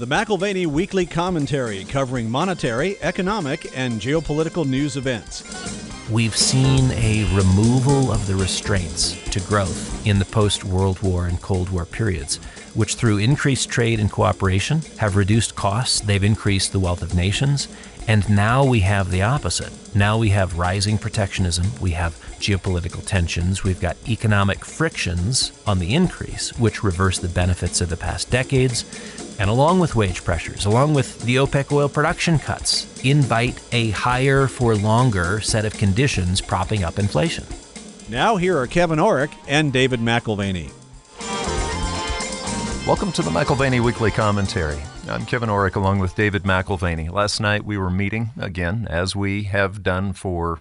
the McAlvany Weekly Commentary, covering monetary, economic, and geopolitical news events. We've seen a removal of the restraints to growth in the post-World War and Cold War periods, which through increased trade and cooperation have reduced costs, they've increased the wealth of nations, and now we have the opposite. Now we have rising protectionism, we have geopolitical tensions, we've got economic frictions on the increase, which reverse the benefits of the past decades, and along with wage pressures, along with the OPEC oil production cuts, invite a higher for longer set of conditions propping up inflation. Now here are Kevin Orrick and David McAlvany. Welcome to the McAlvany Weekly Commentary. I'm Kevin Orrick along with David McAlvany. Last night we were meeting again, as we have done for,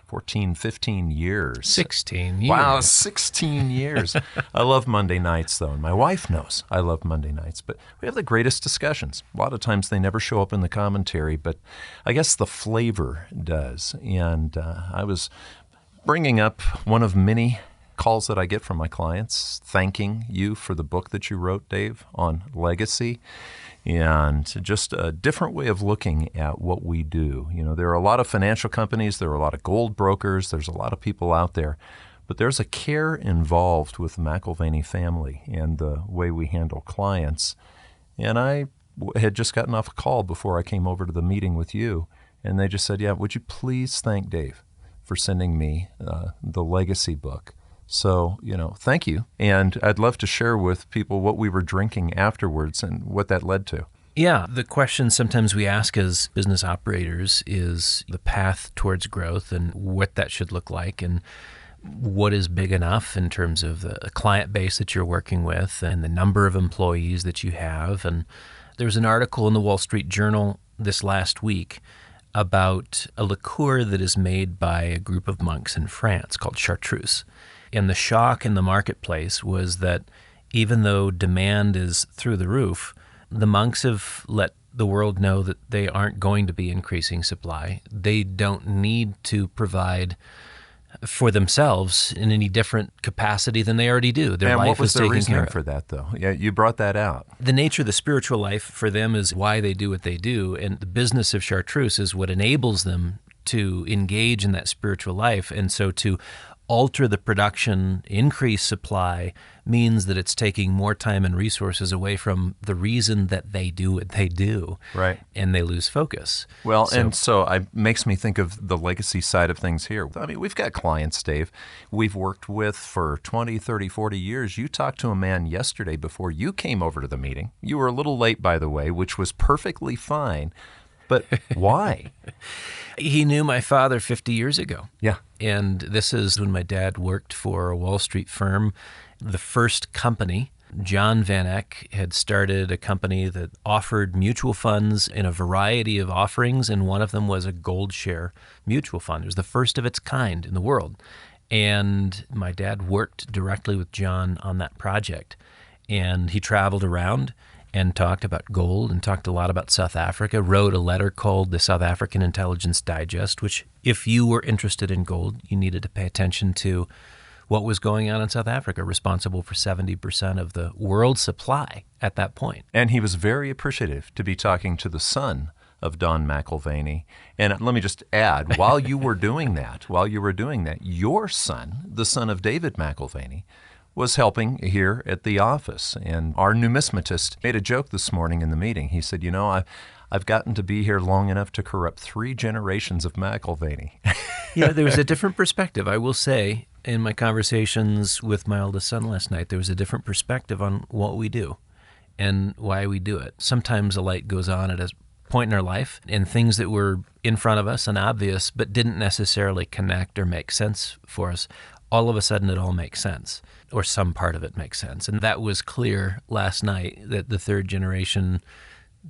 14, 15 years? 16 years. Wow, 16 years. I love Monday nights, though, and my wife knows I love Monday nights. But we have the greatest discussions. A lot of times they never show up in the commentary, but I guess the flavor does. And I was bringing up one of many calls that I get from my clients, thanking you for the book that you wrote, Dave, on legacy, and just a different way of looking at what we do. You know, there are a lot of financial companies, there are a lot of gold brokers, there's a lot of people out there, but there's a care involved with the McAlvany family and the way we handle clients. And I had just gotten off a call before I came over to the meeting with you, and they just said, yeah, would you please thank Dave for sending me the legacy book? So, thank you. And I'd love to share with people what we were drinking afterwards and what that led to. Yeah, the question sometimes we ask as business operators is the path towards growth and what that should look like and what is big enough in terms of the client base that you're working with and the number of employees that you have. And there was an article in the Wall Street Journal this last week about a liqueur that is made by a group of monks in France called chartreuse. And the shock in the marketplace was that even though demand is through the roof, the monks have let the world know that they aren't going to be increasing supply. They don't need to provide for themselves in any different capacity than they already do. Their life is taken care of. And what was the reasoning for that, though? Yeah, you brought that out. The nature of the spiritual life for them is why they do what they do, and the business of chartreuse is what enables them to engage in that spiritual life. And so to alter the production, increase supply, means that it's taking more time and resources away from the reason that they do what they do. Right. And they lose focus. Well, so it makes me think of the legacy side of things here. I mean, we've got clients, Dave, we've worked with for 20, 30, 40 years. You talked to a man yesterday before you came over to the meeting. You were a little late, by the way, which was perfectly fine. But why? He knew my father 50 years ago. Yeah. And this is when my dad worked for a Wall Street firm. The first company, John Van Eck, had started a company that offered mutual funds in a variety of offerings, and one of them was a gold share mutual fund. It was the first of its kind in the world. And my dad worked directly with John on that project. And he traveled around and talked about gold and talked a lot about South Africa, wrote a letter called the South African Intelligence Digest, which if you were interested in gold, you needed to pay attention to what was going on in South Africa, responsible for 70% of the world supply at that point. And he was very appreciative to be talking to the son of Don McAlvany. And let me just add, while you were doing that, your son, the son of David McAlvany, was helping here at the office. And our numismatist made a joke this morning in the meeting. He said, I've gotten to be here long enough to corrupt 3 generations of McAlvany. Yeah, there was a different perspective. I will say, in my conversations with my oldest son last night, there was a different perspective on what we do and why we do it. Sometimes a light goes on at a point in our life and things that were in front of us and obvious but didn't necessarily connect or make sense for us. All of a sudden it all makes sense, or some part of it makes sense. And that was clear last night that the third generation,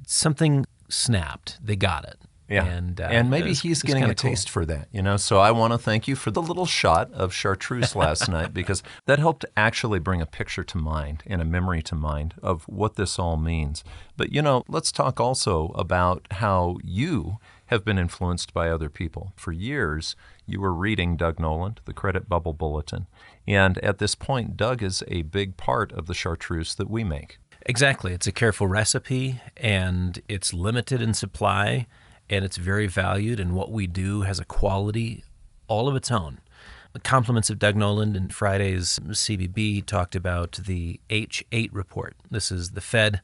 something snapped. They got it. Yeah, and maybe he's getting a taste for that, So I want to thank you for the little shot of chartreuse last night, because that helped actually bring a picture to mind and a memory to mind of what this all means. But, let's talk also about how you have been influenced by other people. For years, you were reading Doug Noland, the Credit Bubble Bulletin. And at this point, Doug is a big part of the chartreuse that we make. Exactly. It's a careful recipe, and it's limited in supply, and it's very valued, and what we do has a quality all of its own. The compliments of Doug Noland in Friday's CBB talked about the H8 report. This is the Fed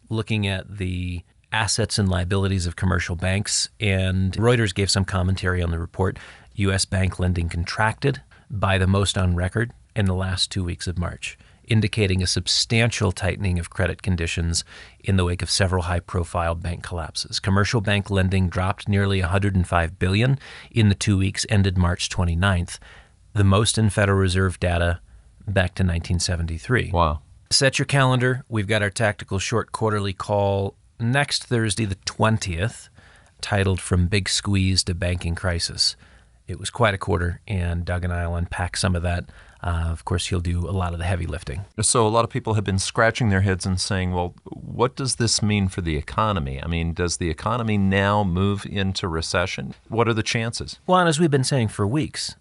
looking at the assets and liabilities of commercial banks, and Reuters gave some commentary on the report. U.S. bank lending contracted by the most on record in the last 2 weeks of March, indicating a substantial tightening of credit conditions in the wake of several high-profile bank collapses. Commercial bank lending dropped nearly $105 billion in the 2 weeks ended March 29th, the most in Federal Reserve data back to 1973. Wow. Set your calendar. We've got our tactical short quarterly call next Thursday, the 20th, titled From Big Squeeze to Banking Crisis. It was quite a quarter, and Doug and I will unpack some of that. Of course, he'll do a lot of the heavy lifting. So a lot of people have been scratching their heads and saying, well, what does this mean for the economy? I mean, does the economy now move into recession? What are the chances? Well, and as we've been saying for weeks,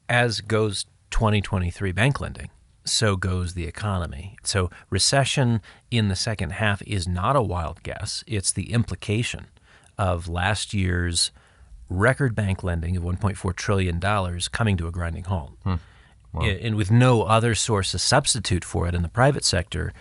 as goes 2023 bank lending, so goes the economy. So recession in the second half is not a wild guess. It's the implication of last year's record bank lending of $1.4 trillion coming to a grinding halt. Wow. And with no other source to substitute for it in the private sector,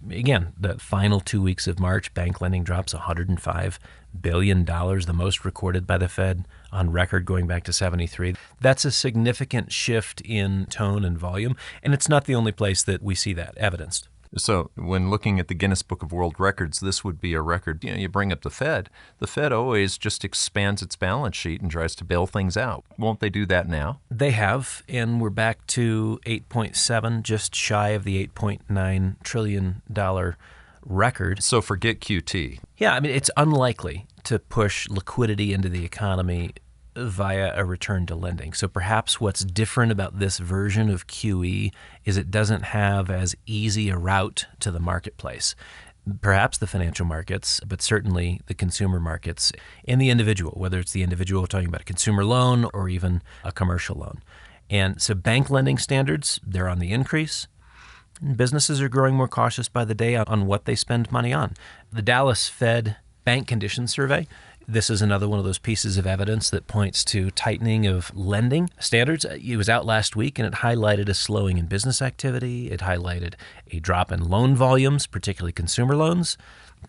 again, the final 2 weeks of March, bank lending drops $105 billion, the most recorded by the Fed on record going back to 73. That's a significant shift in tone and volume, and it's not the only place that we see that evidenced. So when looking at the Guinness Book of World Records, this would be a record. You bring up the Fed. The Fed always just expands its balance sheet and tries to bail things out. Won't they do that now? They have, and we're back to 8.7, just shy of the $8.9 trillion record. So forget QT. Yeah, I mean, it's unlikely to push liquidity into the economy via a return to lending. So perhaps what's different about this version of QE is it doesn't have as easy a route to the marketplace. Perhaps the financial markets, but certainly the consumer markets and the individual, whether it's the individual talking about a consumer loan or even a commercial loan. And so bank lending standards, they're on the increase. Businesses are growing more cautious by the day on what they spend money on. The Dallas Fed Bank Conditions Survey, this is another one of those pieces of evidence that points to tightening of lending standards. It was out last week, and it highlighted a slowing in business activity. It highlighted a drop in loan volumes, particularly consumer loans,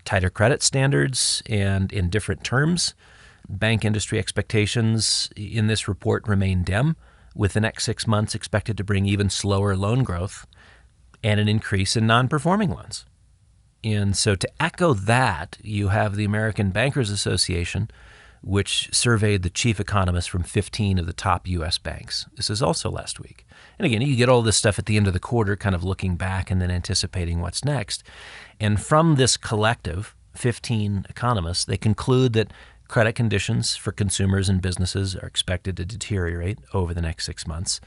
tighter credit standards, and in different terms. Bank industry expectations in this report remain dim, with the next 6 months expected to bring even slower loan growth and an increase in non-performing loans. And so to echo that, you have the American Bankers Association, which surveyed the chief economists from 15 of the top U.S. banks. This is also last week. And again, you get all this stuff at the end of the quarter, kind of looking back and then anticipating what's next. And from this collective, 15 economists, they conclude that credit conditions for consumers and businesses are expected to deteriorate over the next 6 months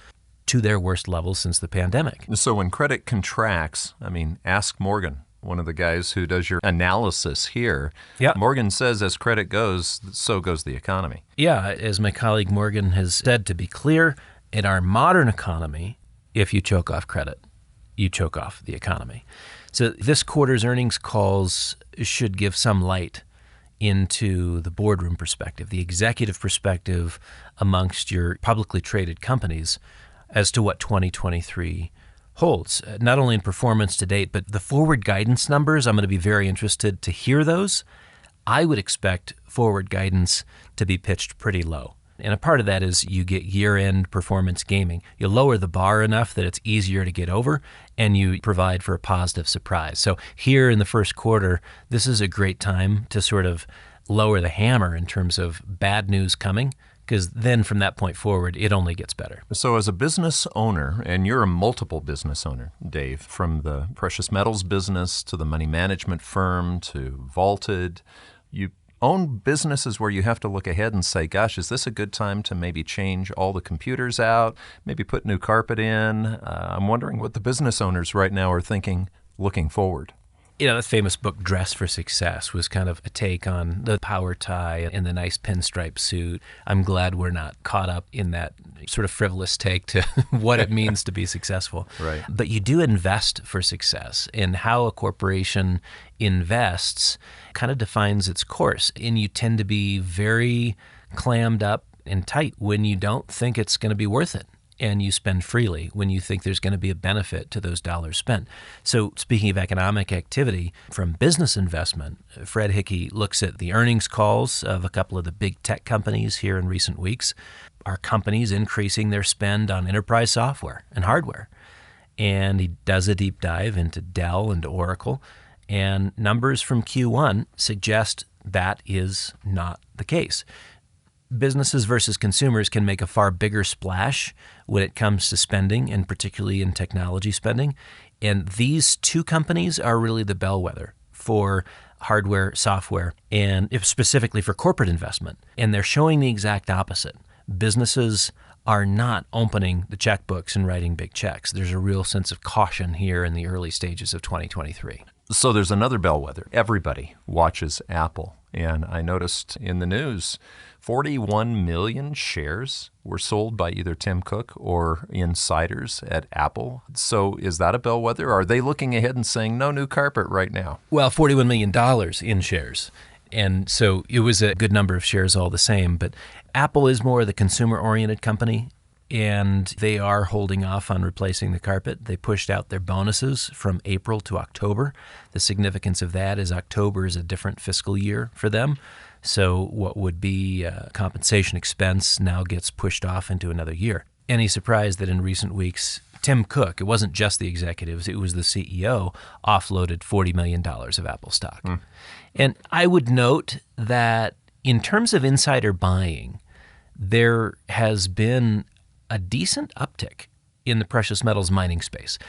to their worst levels since the pandemic. So when credit contracts, I mean, ask Morgan, one of the guys who does your analysis here. Yeah. Morgan says as credit goes, so goes the economy. Yeah, as my colleague Morgan has said, to be clear, in our modern economy, if you choke off credit, you choke off the economy. So this quarter's earnings calls should give some light into the boardroom perspective, the executive perspective amongst your publicly traded companies as to what 2023 holds, not only in performance to date, but the forward guidance numbers. I'm going to be very interested to hear those. I would expect forward guidance to be pitched pretty low. And a part of that is you get year-end performance gaming. You lower the bar enough that it's easier to get over, and you provide for a positive surprise. So here in the first quarter, this is a great time to sort of lower the hammer in terms of bad news coming, because then from that point forward, it only gets better. So as a business owner, and you're a multiple business owner, Dave, from the precious metals business to the money management firm to Vaulted, you own businesses where you have to look ahead and say, gosh, is this a good time to maybe change all the computers out, maybe put new carpet in? I'm wondering what the business owners right now are thinking looking forward. The famous book, Dress for Success, was kind of a take on the power tie and the nice pinstripe suit. I'm glad we're not caught up in that sort of frivolous take to what it means to be successful. Right. But you do invest for success, and how a corporation invests kind of defines its course. And you tend to be very clammed up and tight when you don't think it's going to be worth it. And you spend freely when you think there's going to be a benefit to those dollars spent. So speaking of economic activity, from business investment, Fred Hickey looks at the earnings calls of a couple of the big tech companies here in recent weeks. Are companies increasing their spend on enterprise software and hardware? And he does a deep dive into Dell and Oracle, and numbers from Q1 suggest that is not the case. Businesses versus consumers can make a far bigger splash when it comes to spending, and particularly in technology spending. And these two companies are really the bellwether for hardware, software, and if specifically for corporate investment. And they're showing the exact opposite. Businesses are not opening the checkbooks and writing big checks. There's a real sense of caution here in the early stages of 2023. So there's another bellwether. Everybody watches Apple. And I noticed in the news, 41 million shares were sold by either Tim Cook or insiders at Apple. So is that a bellwether? Are they looking ahead and saying no new carpet right now? Well, $41 million in shares. And so it was a good number of shares all the same. But Apple is more the consumer-oriented company, and they are holding off on replacing the carpet. They pushed out their bonuses from April to October. The significance of that is October is a different fiscal year for them. So what would be compensation expense now gets pushed off into another year. Any surprise that in recent weeks, Tim Cook, it wasn't just the executives, it was the CEO, offloaded $40 million of Apple stock. And I would note that in terms of insider buying, there has been a decent uptick in the precious metals mining space.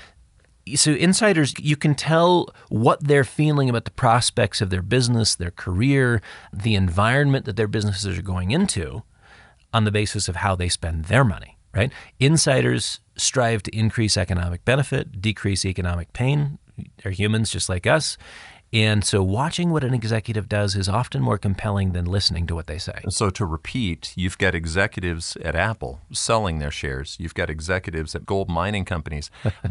So insiders, you can tell what they're feeling about the prospects of their business, their career, the environment that their businesses are going into on the basis of how they spend their money, right? Insiders strive to increase economic benefit, decrease economic pain. They're humans just like us. And so watching what an executive does is often more compelling than listening to what they say. So to repeat, you've got executives at Apple selling their shares. You've got executives at gold mining companies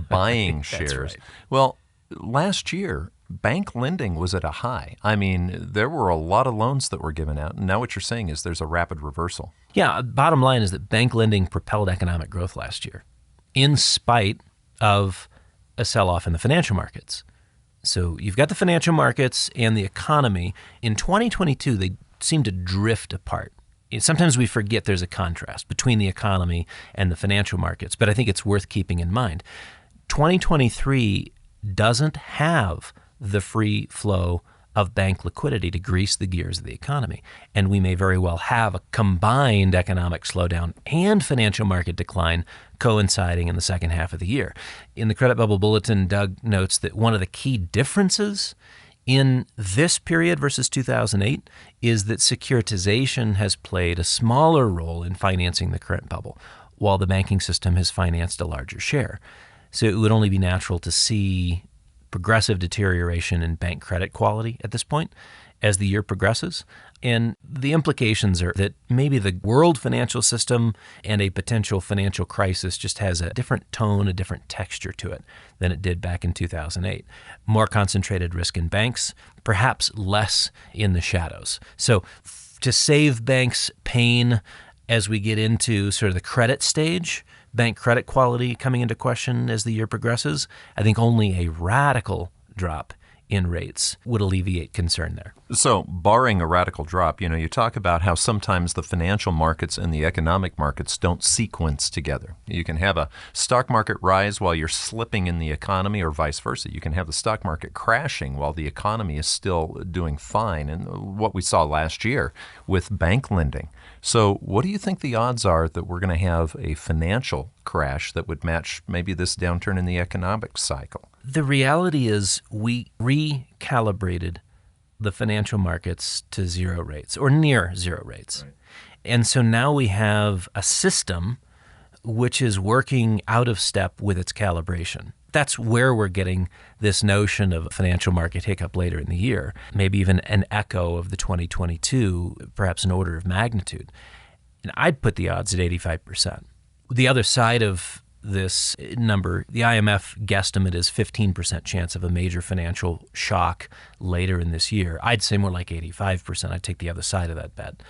buying shares. Right. Well, last year, bank lending was at a high. I mean, there were a lot of loans that were given out. And now what you're saying is there's a rapid reversal. Yeah, bottom line is that bank lending propelled economic growth last year in spite of a sell-off in the financial markets. So you've got the financial markets and the economy. In 2022, they seem to drift apart. Sometimes we forget there's a contrast between the economy and the financial markets, but I think it's worth keeping in mind. 2023 doesn't have the free flow of bank liquidity to grease the gears of the economy. And we may very well have a combined economic slowdown and financial market decline coinciding in the second half of the year. In the Credit Bubble Bulletin, Doug notes that one of the key differences in this period versus 2008 is that securitization has played a smaller role in financing the current bubble, while the banking system has financed a larger share. So it would only be natural to see progressive deterioration in bank credit quality at this point as the year progresses. And the implications are that maybe the world financial system and a potential financial crisis just has a different tone, a different texture to it than it did back in 2008. More concentrated risk in banks, perhaps less in the shadows. So to save banks pain as we get into sort of the credit stage, bank credit quality coming into question as the year progresses, I think only a radical drop in rates would alleviate concern there. So barring a radical drop, you talk about how sometimes the financial markets and the economic markets don't sequence together. You can have a stock market rise while you're slipping in the economy, or vice versa. You can have the stock market crashing while the economy is still doing fine, and what we saw last year with bank lending. So what do you think the odds are that we're going to have a financial crash that would match maybe this downturn in the economic cycle? The reality is we recalibrated the financial markets to zero rates or near zero rates. Right. And so now we have a system which is working out of step with its calibration. That's where we're getting this notion of a financial market hiccup later in the year, maybe even an echo of the 2022, perhaps an order of magnitude. And I'd put the odds at 85%. The other side of this number, the IMF guesstimate is 15% chance of a major financial shock later in this year. I'd say more like 85%. I'd take the other side of that bet.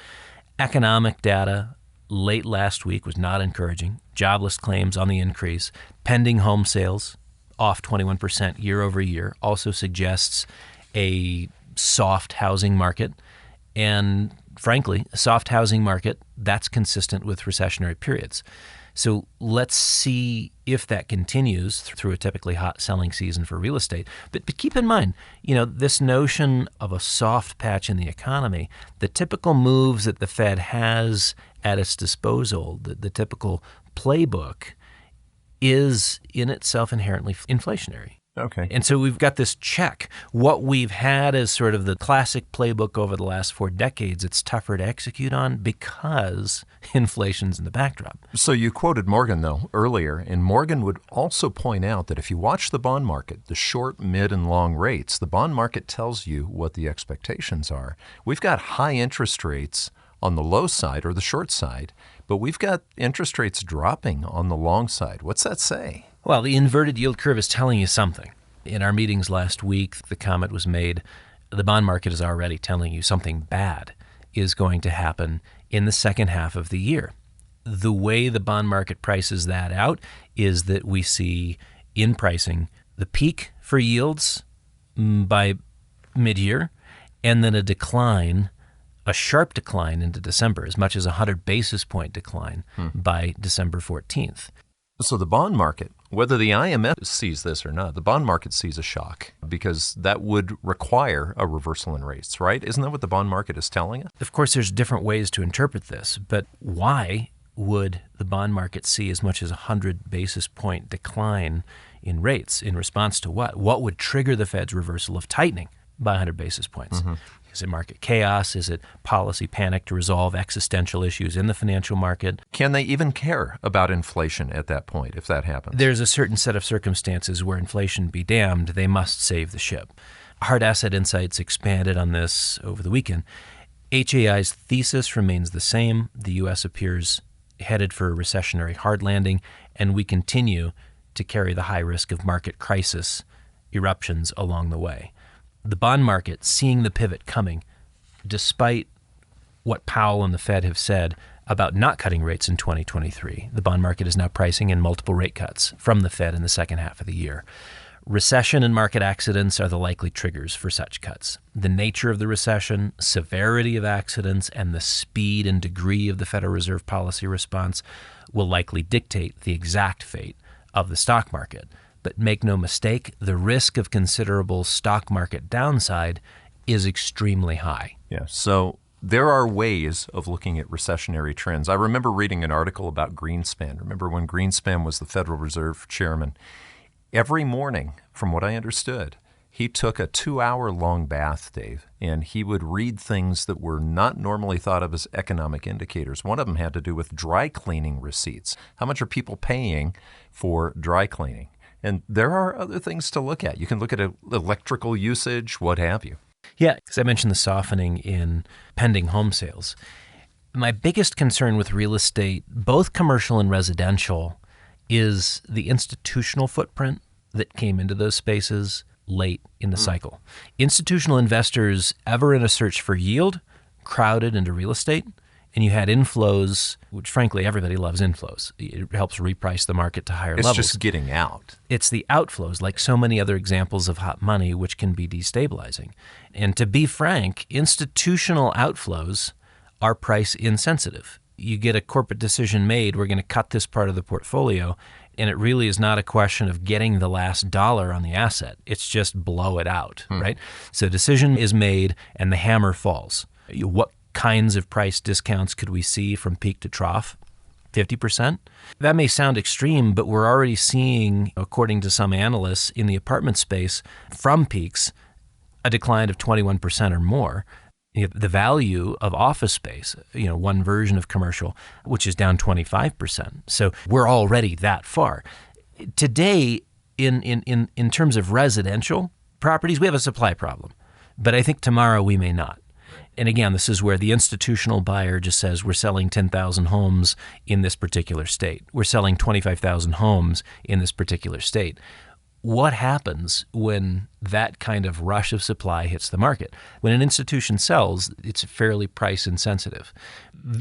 Economic data late last week was not encouraging. Jobless claims on the increase. Pending home sales off 21% year over year also suggests a soft housing market. And frankly, a soft housing market, that's consistent with recessionary periods. So let's see if that continues through a typically hot selling season for real estate. But keep in mind, this notion of a soft patch in the economy, the typical moves that the Fed has at its disposal, the typical playbook, is in itself inherently inflationary. Okay. And so we've got this check. What we've had is sort of the classic playbook over the last 4 decades. It's tougher to execute on because inflation's in the backdrop. So you quoted Morgan, though, earlier, and Morgan would also point out that if you watch the bond market, the short, mid, and long rates, the bond market tells you what the expectations are. We've got high interest rates on the low side or the short side, but we've got interest rates dropping on the long side. What's that say? Well, the inverted yield curve is telling you something. In our meetings last week, the comment was made, the bond market is already telling you something bad is going to happen in the second half of the year. The way the bond market prices that out is that we see in pricing the peak for yields by mid-year, and then a sharp decline into December, as much as a 100 basis point decline by December 14th. So the bond market, whether the IMF sees this or not, the bond market sees a shock because that would require a reversal in rates, right? Isn't that what the bond market is telling us? Of course, there's different ways to interpret this, but why would the bond market see as much as a 100 basis point decline in rates in response to what? What would trigger the Fed's reversal of tightening by 100 basis points? Mm-hmm. Is it market chaos? Is it policy panic to resolve existential issues in the financial market? Can they even care about inflation at that point if that happens? There's a certain set of circumstances where inflation be damned, they must save the ship. Hard Asset Insights expanded on this over the weekend. HAI's thesis remains the same. The U.S. appears headed for a recessionary hard landing, and we continue to carry the high risk of market crisis eruptions along the way. The bond market, seeing the pivot coming, despite what Powell and the Fed have said about not cutting rates in 2023, the bond market is now pricing in multiple rate cuts from the Fed in the second half of the year. Recession and market accidents are the likely triggers for such cuts. The nature of the recession, severity of accidents, and the speed and degree of the Federal Reserve policy response will likely dictate the exact fate of the stock market. But make no mistake, the risk of considerable stock market downside is extremely high. Yeah, so there are ways of looking at recessionary trends. I remember reading an article about Greenspan. Remember when Greenspan was the Federal Reserve chairman? Every morning, from what I understood, he took a 2-hour-long bath, Dave, and he would read things that were not normally thought of as economic indicators. One of them had to do with dry cleaning receipts. How much are people paying for dry cleaning? And there are other things to look at. You can look at electrical usage, what have you. Yeah, because I mentioned the softening in pending home sales. My biggest concern with real estate, both commercial and residential, is the institutional footprint that came into those spaces late in the cycle. Institutional investors, ever in a search for yield, crowded into real estate. And you had inflows, which frankly, everybody loves inflows. It helps reprice the market to higher levels. It's just getting out. It's the outflows, like so many other examples of hot money, which can be destabilizing. And to be frank, institutional outflows are price insensitive. You get a corporate decision made, we're going to cut this part of the portfolio, and it really is not a question of getting the last dollar on the asset. It's just blow it out, right? So a decision is made and the hammer falls. What kinds of price discounts could we see from peak to trough? 50%? That may sound extreme, but we're already seeing, according to some analysts in the apartment space, from peaks, a decline of 21% or more. The value of office space, one version of commercial, which is down 25%. So we're already that far. Today, in terms of residential properties, we have a supply problem. But I think tomorrow we may not. And again, this is where the institutional buyer just says we're selling 10,000 homes in this particular state. We're selling 25,000 homes in this particular state. What happens when that kind of rush of supply hits the market? When an institution sells, it's fairly price insensitive.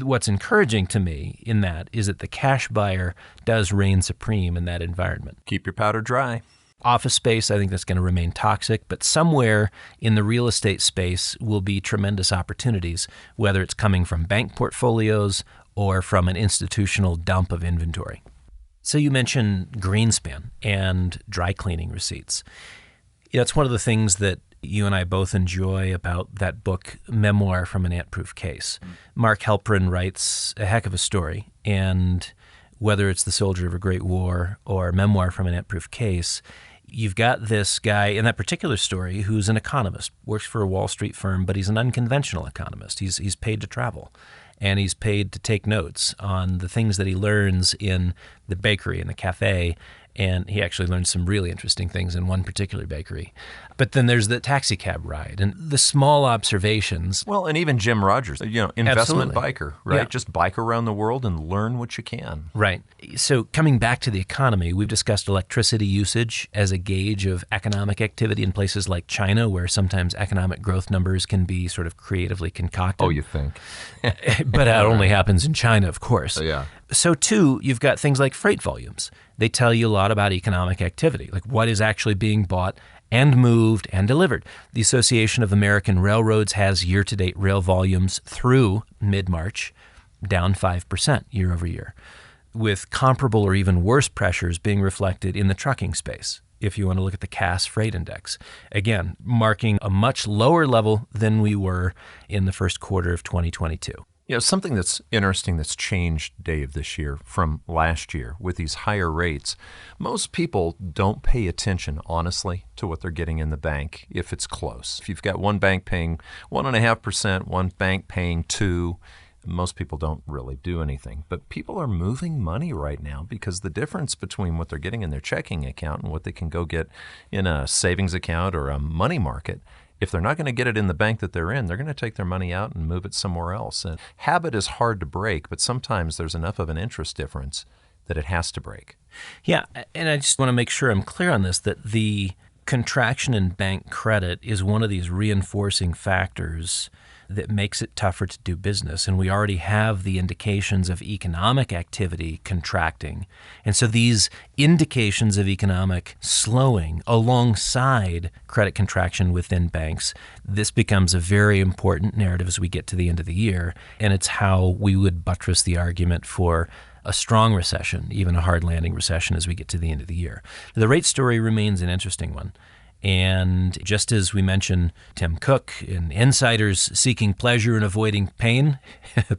What's encouraging to me in that is that the cash buyer does reign supreme in that environment. Keep your powder dry. Office space, I think that's going to remain toxic, but somewhere in the real estate space will be tremendous opportunities, whether it's coming from bank portfolios or from an institutional dump of inventory. So you mentioned Greenspan and dry cleaning receipts. It's one of the things that you and I both enjoy about that book, Memoir from an Ant-Proof Case. Mark Halperin writes a heck of a story, and whether it's The Soldier of a Great War or Memoir from an Ant-Proof Case, you've got this guy in that particular story who's an economist, works for a Wall Street firm, but he's an unconventional economist. He's paid to travel, and he's paid to take notes on the things that he learns in the bakery and the cafe, and he actually learned some really interesting things in one particular bakery. But then there's the taxi cab ride and the small observations. Well, and even Jim Rogers, investment Absolutely. biker, right? Yeah. Just bike around the world and learn what you can. Right. So coming back to the economy, we've discussed electricity usage as a gauge of economic activity in places like China, where sometimes economic growth numbers can be sort of creatively concocted. Oh, you think? But that only happens in China, of course. Yeah. So too, you've got things like freight volumes. They tell you a lot about economic activity, like what is actually being bought and moved and delivered. The Association of American Railroads has year-to-date rail volumes through mid-March down 5% year over year, with comparable or even worse pressures being reflected in the trucking space, if you want to look at the Cass Freight Index. Again, marking a much lower level than we were in the first quarter of 2022. Something that's interesting that's changed, Dave, this year from last year with these higher rates. Most people don't pay attention, honestly, to what they're getting in the bank if it's close. If you've got one bank paying 1.5%, one bank paying 2%, most people don't really do anything. But people are moving money right now because the difference between what they're getting in their checking account and what they can go get in a savings account or a money market, if they're not going to get it in the bank that they're in, they're going to take their money out and move it somewhere else. And habit is hard to break, but sometimes there's enough of an interest difference that it has to break. Yeah, and I just want to make sure I'm clear on this, that the contraction in bank credit is one of these reinforcing factors that makes it tougher to do business. And we already have the indications of economic activity contracting. And so these indications of economic slowing alongside credit contraction within banks, this becomes a very important narrative as we get to the end of the year. And it's how we would buttress the argument for a strong recession, even a hard landing recession as we get to the end of the year. The rate story remains an interesting one. And just as we mentioned Tim Cook and insiders seeking pleasure and avoiding pain,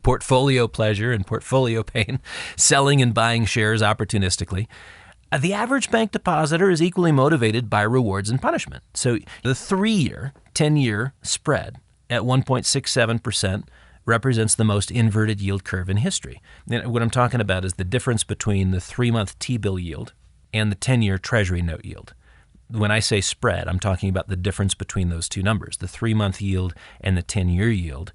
portfolio pleasure and portfolio pain, selling and buying shares opportunistically, the average bank depositor is equally motivated by rewards and punishment. So the 3-year, 10-year spread at 1.67% represents the most inverted yield curve in history. And what I'm talking about is the difference between the 3-month T-bill yield and the 10-year Treasury note yield. When I say spread, I'm talking about the difference between those two numbers, the 3-month yield and the 10-year yield.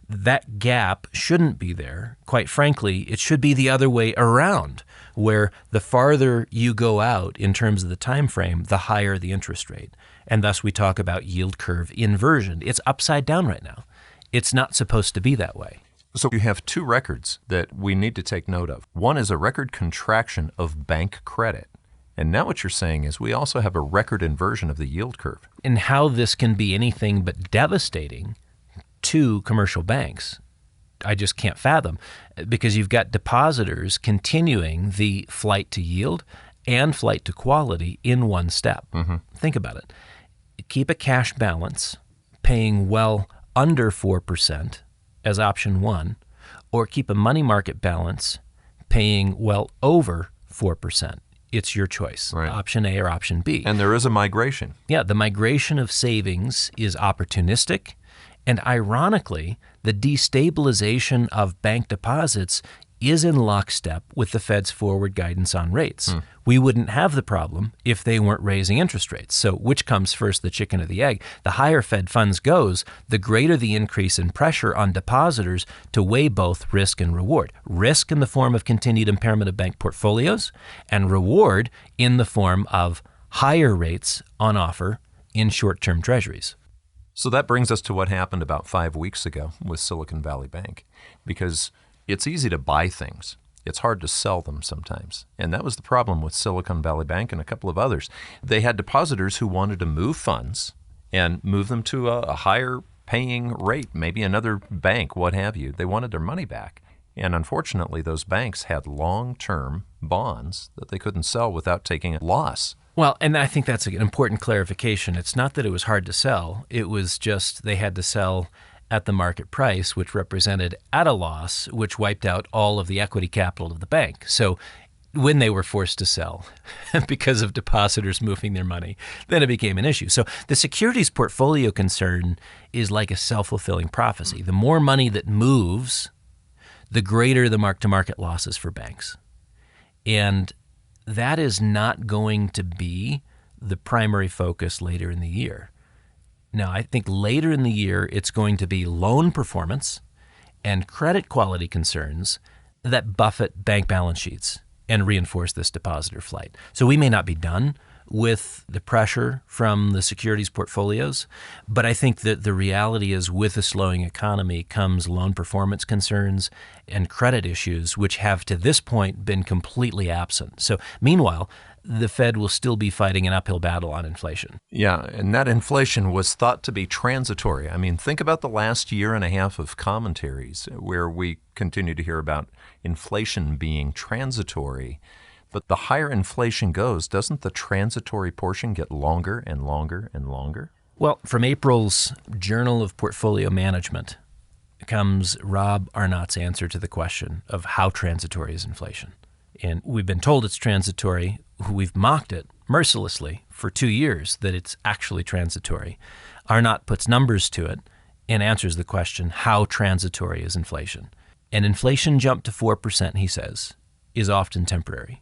That gap shouldn't be there. Quite frankly, it should be the other way around, where the farther you go out in terms of the time frame, the higher the interest rate. And thus we talk about yield curve inversion. It's upside down right now. It's not supposed to be that way. So you have two records that we need to take note of. One is a record contraction of bank credit. And now what you're saying is we also have a record inversion of the yield curve. And how this can be anything but devastating to commercial banks, I just can't fathom, because you've got depositors continuing the flight to yield and flight to quality in one step. Mm-hmm. Think about it. Keep a cash balance paying well under 4% as option one, or keep a money market balance paying well over 4%. It's your choice, right. Option A or option B. And there is a migration. Yeah, the migration of savings is opportunistic. And ironically, the destabilization of bank deposits is in lockstep with the Fed's forward guidance on rates. We wouldn't have the problem if they weren't raising interest rates. So which comes first, the chicken or the egg? The higher Fed funds goes, the greater the increase in pressure on depositors to weigh both risk and reward. Risk in the form of continued impairment of bank portfolios, and reward in the form of higher rates on offer in short-term treasuries. So that brings us to what happened about 5 weeks ago with Silicon Valley Bank, because it's easy to buy things. It's hard to sell them sometimes. And that was the problem with Silicon Valley Bank and a couple of others. They had depositors who wanted to move funds and move them to a higher paying rate, maybe another bank, what have you. They wanted their money back. And unfortunately, those banks had long-term bonds that they couldn't sell without taking a loss. Well, and I think that's an important clarification. It's not that it was hard to sell. It was just they had to sell at the market price, which represented at a loss, which wiped out all of the equity capital of the bank. So when they were forced to sell because of depositors moving their money, then it became an issue. So the securities portfolio concern is like a self-fulfilling prophecy. The more money that moves, the greater the mark-to-market losses for banks. And that is not going to be the primary focus later in the year. Now, I think later in the year, it's going to be loan performance and credit quality concerns that buffet bank balance sheets and reinforce this depositor flight. So we may not be done with the pressure from the securities portfolios, but I think that the reality is with a slowing economy comes loan performance concerns and credit issues, which have to this point been completely absent. So meanwhile, the Fed will still be fighting an uphill battle on inflation. Yeah, and that inflation was thought to be transitory. I mean, think about the last year and a half of commentaries where we continue to hear about inflation being transitory. But the higher inflation goes, doesn't the transitory portion get longer and longer and longer? Well, from April's Journal of Portfolio Management comes Rob Arnott's answer to the question of how transitory is inflation. And we've been told it's transitory. We've mocked it mercilessly for 2 years that it's actually transitory. Arnott puts numbers to it and answers the question, how transitory is inflation? An inflation jump to 4%, he says, is often temporary.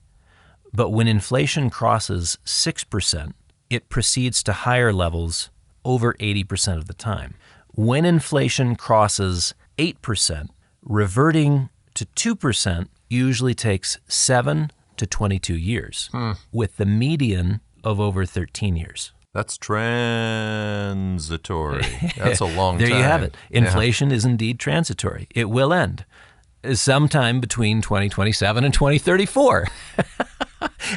But when inflation crosses 6%, it proceeds to higher levels over 80% of the time. When inflation crosses 8%, reverting to 2% usually takes 7 to 22 years, with the median of over 13 years. That's transitory. That's a long time. There you have it. Inflation is indeed transitory. It will end sometime between 2027 and 2034.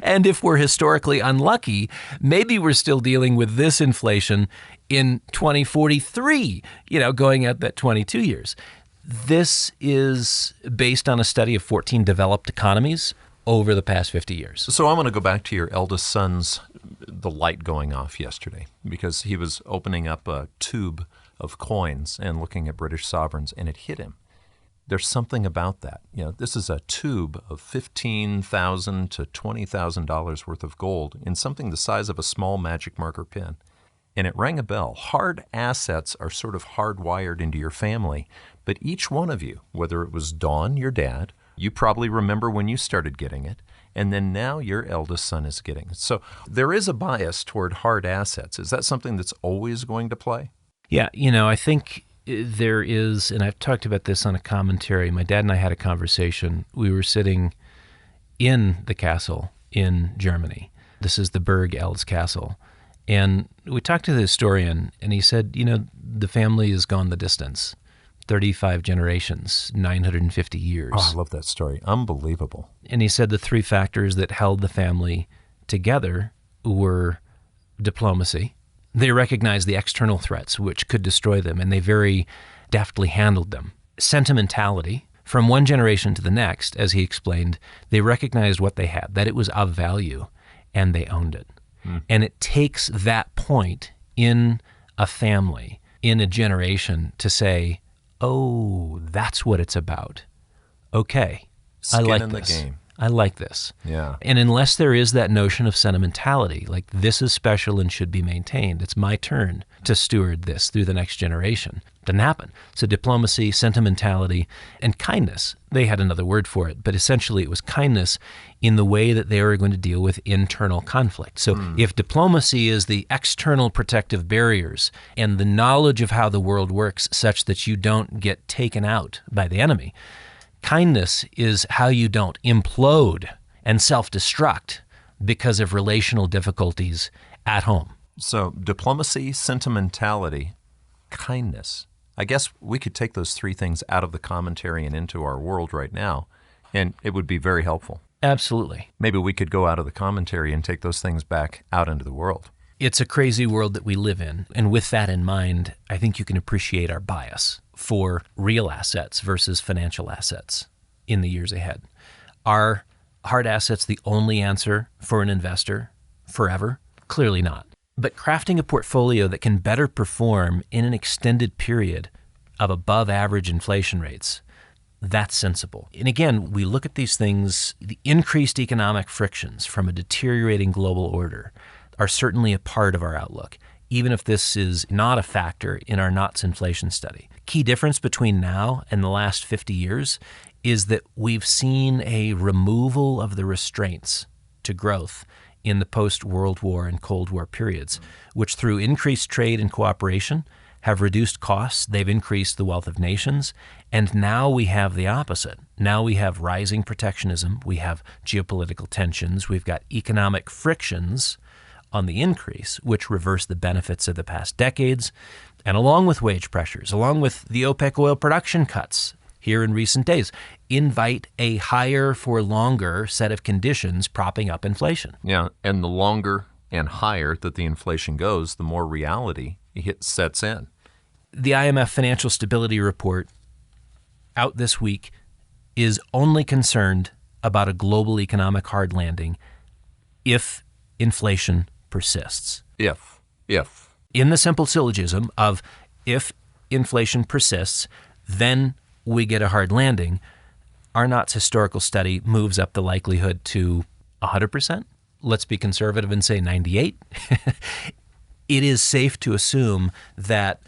And if we're historically unlucky, maybe we're still dealing with this inflation in 2043, going at that 22 years. This is based on a study of 14 developed economies over the past 50 years. So I'm going to go back to your eldest son's, the light going off yesterday, because he was opening up a tube of coins and looking at British sovereigns, and it hit him. There's something about that. This is a tube of $15,000 to $20,000 worth of gold in something the size of a small magic marker pen. And it rang a bell. Hard assets are sort of hardwired into your family. But each one of you, whether it was Dawn, your dad, you probably remember when you started getting it, and then now your eldest son is getting it. So there is a bias toward hard assets. Is that something that's always going to play? Yeah, I think there is, and I've talked about this on a commentary. My dad and I had a conversation. We were sitting in the castle in Germany. This is the Burg Els Castle. And we talked to the historian, and he said, the family has gone the distance. 35 generations, 950 years. Oh, I love that story. Unbelievable. And he said the three factors that held the family together were diplomacy. They recognized the external threats which could destroy them, and they very deftly handled them. Sentimentality. From one generation to the next, as he explained, they recognized what they had, that it was of value, and they owned it. And it takes that point in a family, in a generation, to say, oh, that's what it's about. Okay, I like this. Skin in the game. I like this. Yeah. And unless there is that notion of sentimentality, like this is special and should be maintained, it's my turn to steward this through the next generation. Doesn't happen. So diplomacy, sentimentality, and kindness, they had another word for it, but essentially it was kindness in the way that they were going to deal with internal conflict. So if diplomacy is the external protective barriers and the knowledge of how the world works such that you don't get taken out by the enemy, kindness is how you don't implode and self-destruct because of relational difficulties at home. So diplomacy, sentimentality, kindness. I guess we could take those three things out of the commentary and into our world right now, and it would be very helpful. Absolutely. Maybe we could go out of the commentary and take those things back out into the world. It's a crazy world that we live in. And with that in mind, I think you can appreciate our bias for real assets versus financial assets in the years ahead. Are hard assets the only answer for an investor forever? Clearly not. But crafting a portfolio that can better perform in an extended period of above average inflation rates, that's sensible. And again, we look at these things, the increased economic frictions from a deteriorating global order are certainly a part of our outlook, even if this is not a factor in our Knott's inflation study. Key difference between now and the last 50 years is that we've seen a removal of the restraints to growth in the post-World War and Cold War periods, which through increased trade and cooperation have reduced costs, they've increased the wealth of nations, and now we have the opposite. Now we have rising protectionism, we have geopolitical tensions, we've got economic frictions on the increase, which reverse the benefits of the past decades, and along with wage pressures, along with the OPEC oil production cuts here in recent days, invite a higher for longer set of conditions propping up inflation. Yeah, and the longer and higher that the inflation goes, the more reality sets in. The IMF Financial Stability Report out this week is only concerned about a global economic hard landing if inflation persists. If. In the simple syllogism of if inflation persists, then we get a hard landing, our Knott's historical study moves up the likelihood to 100%. Let's be conservative and say 98. It is safe to assume that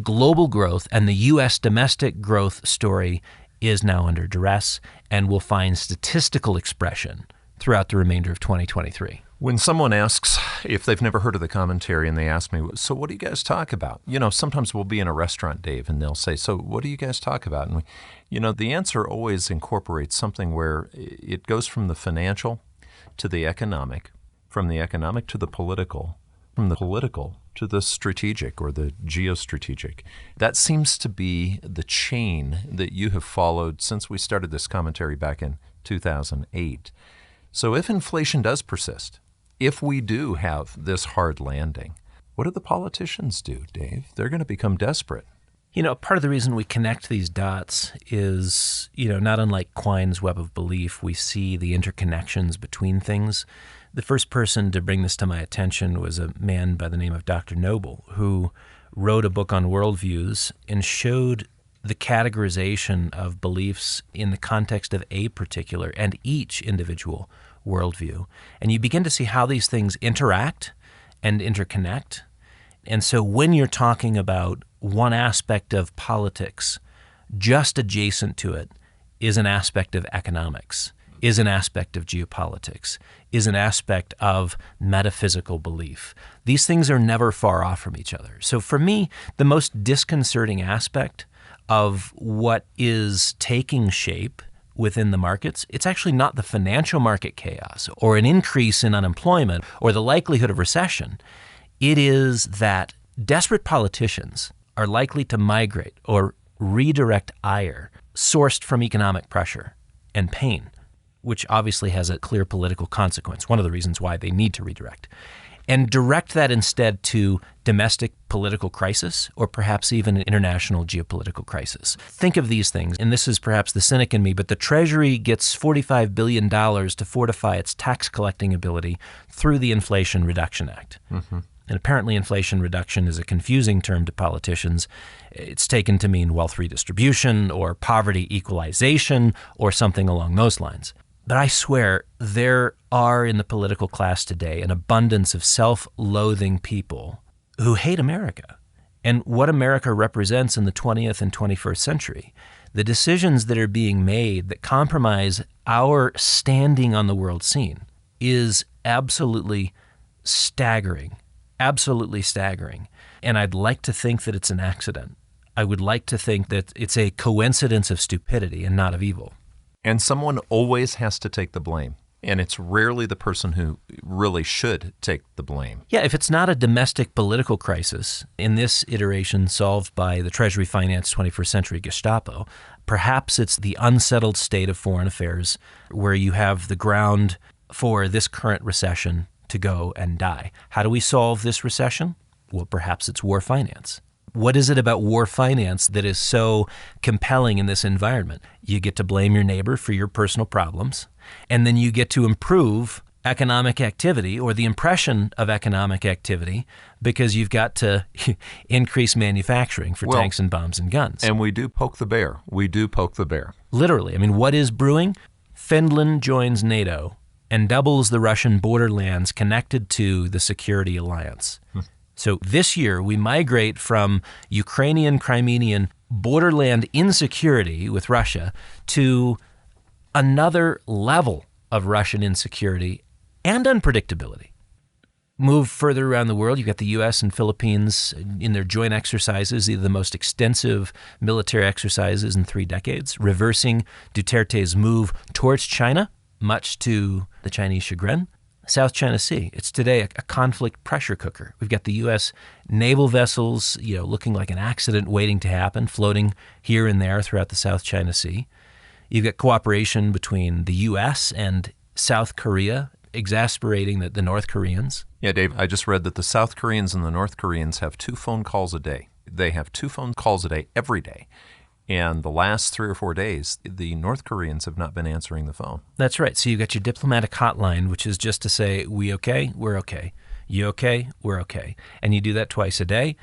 global growth and the U.S. domestic growth story is now under duress and will find statistical expression throughout the remainder of 2023. When someone asks if they've never heard of the commentary and they ask me, so what do you guys talk about? Sometimes we'll be in a restaurant, Dave, and they'll say, so what do you guys talk about? And the answer always incorporates something where it goes from the financial to the economic, from the economic to the political, from the political to the strategic or the geostrategic. That seems to be the chain that you have followed since we started this commentary back in 2008. So if inflation does persist, if we do have this hard landing, what do the politicians do, Dave? They're going to become desperate. Part of the reason we connect these dots is, not unlike Quine's web of belief, we see the interconnections between things. The first person to bring this to my attention was a man by the name of Dr. Noble, who wrote a book on worldviews and showed the categorization of beliefs in the context of a particular and each individual worldview. And you begin to see how these things interact and interconnect. And so when you're talking about one aspect of politics, just adjacent to it is an aspect of economics, is an aspect of geopolitics, is an aspect of metaphysical belief. These things are never far off from each other. So for me, the most disconcerting aspect of what is taking shape within the markets, it's actually not the financial market chaos or an increase in unemployment or the likelihood of recession. It is that desperate politicians are likely to migrate or redirect ire sourced from economic pressure and pain, which obviously has a clear political consequence, one of the reasons why they need to redirect, and direct that instead to domestic political crisis or perhaps even an international geopolitical crisis. Think of these things, and this is perhaps the cynic in me, but the Treasury gets $45 billion to fortify its tax collecting ability through the Inflation Reduction Act. Mm-hmm. And apparently inflation reduction is a confusing term to politicians. It's taken to mean wealth redistribution or poverty equalization or something along those lines. But I swear there are in the political class today an abundance of self-loathing people who hate America and what America represents in the 20th and 21st century. The decisions that are being made that compromise our standing on the world scene is absolutely staggering, absolutely staggering. And I'd like to think that it's an accident. I would like to think that it's a coincidence of stupidity and not of evil. And someone always has to take the blame. And it's rarely the person who really should take the blame. Yeah, if it's not a domestic political crisis, in this iteration solved by the Treasury Finance 21st Century Gestapo, perhaps it's the unsettled state of foreign affairs where you have the ground for this current recession to go and die. How do we solve this recession? Well, perhaps it's war finance. What is it about war finance that is so compelling in this environment? You get to blame your neighbor for your personal problems, and then you get to improve economic activity or the impression of economic activity because you've got to increase manufacturing for tanks and bombs and guns. And we do poke the bear. We do poke the bear. Literally. I mean, what is brewing? Finland joins NATO and doubles the Russian borderlands connected to the security alliance. So this year, we migrate from Ukrainian, Crimean borderland insecurity with Russia to another level of Russian insecurity and unpredictability. Move further around the world, you've got the U.S. and Philippines in their joint exercises, either the most extensive military exercises in 3 decades, reversing Duterte's move towards China, much to the Chinese chagrin. South China Sea, it's today a conflict pressure cooker. We've got the U.S. naval vessels, looking like an accident waiting to happen, floating here and there throughout the South China Sea. You've got cooperation between the U.S. and South Korea, exasperating the North Koreans. Yeah, Dave, I just read that the South Koreans and the North Koreans have 2 phone calls a day. They have 2 phone calls a day every day. And the last 3 or 4 days, the North Koreans have not been answering the phone. That's right. So you've got your diplomatic hotline, which is just to say, we okay? We're okay. You okay? We're okay. And you do that twice a day.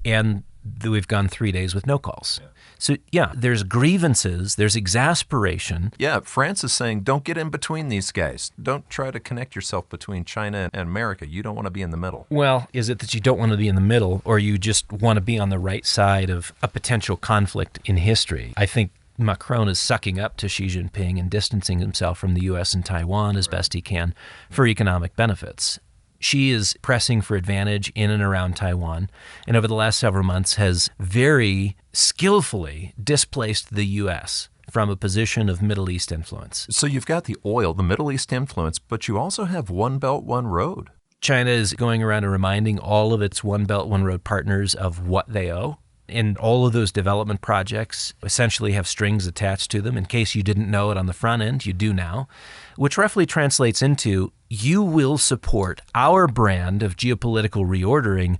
And we've gone 3 days with no calls. Yeah. So, there's grievances, there's exasperation. Yeah, France is saying, don't get in between these guys. Don't try to connect yourself between China and America. You don't want to be in the middle. Well, is it that you don't want to be in the middle, or you just want to be on the right side of a potential conflict in history? I think Macron is sucking up to Xi Jinping and distancing himself from the U.S. and Taiwan as best he can for economic benefits. Xi is pressing for advantage in and around Taiwan, and over the last several months has very skillfully displaced the U.S. from a position of Middle East influence. So you've got the oil, the Middle East influence, but you also have One Belt, One Road. China is going around and reminding all of its One Belt, One Road partners of what they owe. And all of those development projects essentially have strings attached to them. In case you didn't know it on the front end, you do now, which roughly translates into you will support our brand of geopolitical reordering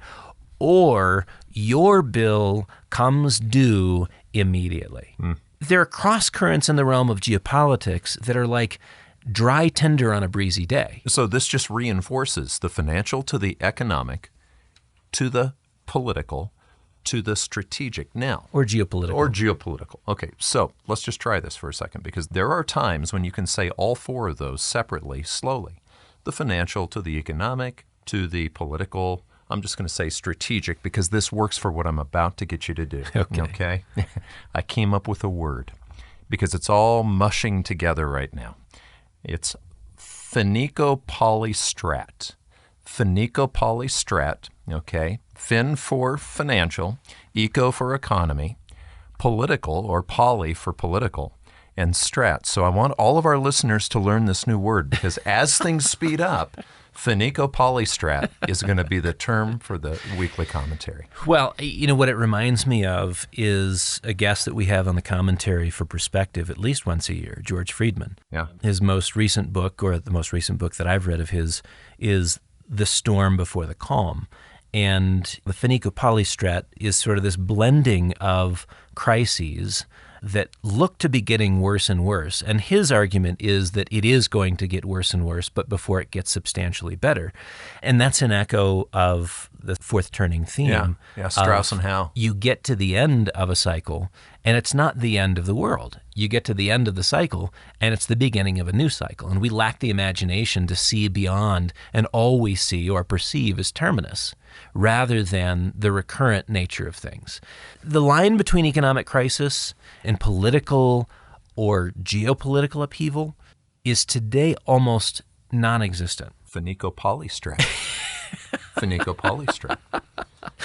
or your bill comes due immediately. There are cross currents in the realm of geopolitics that are like dry tinder on a breezy day. So this just reinforces the financial to the economic to the political to the strategic now. Or geopolitical. Okay, so let's just try this for a second, because there are times when you can say all 4 of those separately, slowly. The financial to the economic to the political. I'm just going to say strategic because this works for what I'm about to get you to do. Okay? I came up with a word because it's all mushing together right now. It's Finecopolystrat. Finecopolystrat, okay? Fin for financial, eco for economy, political or poly for political, and strat. So I want all of our listeners to learn this new word because as things speed up, Finecopolystrat is going to be the term for the weekly commentary. Well, what it reminds me of is a guest that we have on the commentary for Perspective at least once a year, George Friedman. Yeah. His most recent book, or the most recent book that I've read of his, is The Storm Before the Calm. And the Finecopolystrat is sort of this blending of crises that look to be getting worse and worse. And his argument is that it is going to get worse and worse, but before it gets substantially better. And that's an echo of the fourth turning theme. Yeah, Strauss and Howe. You get to the end of a cycle, and it's not the end of the world. You get to the end of the cycle, and it's the beginning of a new cycle. And we lack the imagination to see beyond, and all we see or perceive is terminus, rather than the recurrent nature of things. The line between economic crisis and political or geopolitical upheaval is today almost non-existent. Finico Polystrap. Finico Polystrap.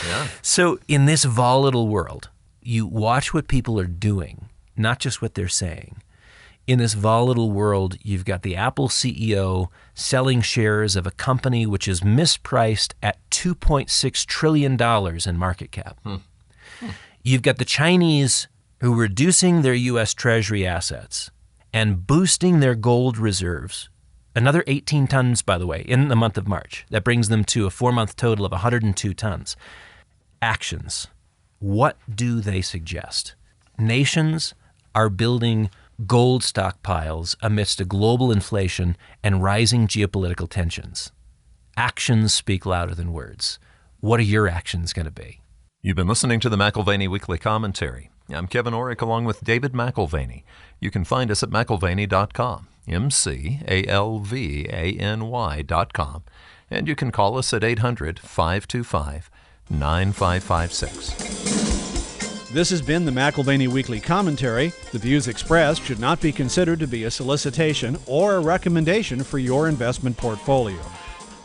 Yeah. So in this volatile world, you watch what people are doing, not just what they're saying. In this volatile world, you've got the Apple CEO selling shares of a company which is mispriced at $2.6 trillion in market cap. You've got the Chinese who are reducing their U.S. Treasury assets and boosting their gold reserves. Another 18 tons, by the way, in the month of March. That brings them to a 4-month total of 102 tons. Actions. What do they suggest? Nations are building gold stockpiles amidst a global inflation and rising geopolitical tensions. Actions speak louder than words. What are your actions going to be? You've been listening to the McAlvany Weekly Commentary. I'm Kevin Orrick along with David McAlvany. You can find us at McAlvany.com, McAlvany.com. And you can call us at 800-525-9556. This has been the McAlvany Weekly Commentary. The views expressed should not be considered to be a solicitation or a recommendation for your investment portfolio.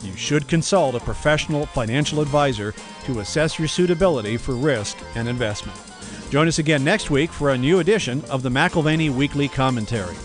You should consult a professional financial advisor to assess your suitability for risk and investment. Join us again next week for a new edition of the McAlvany Weekly Commentary.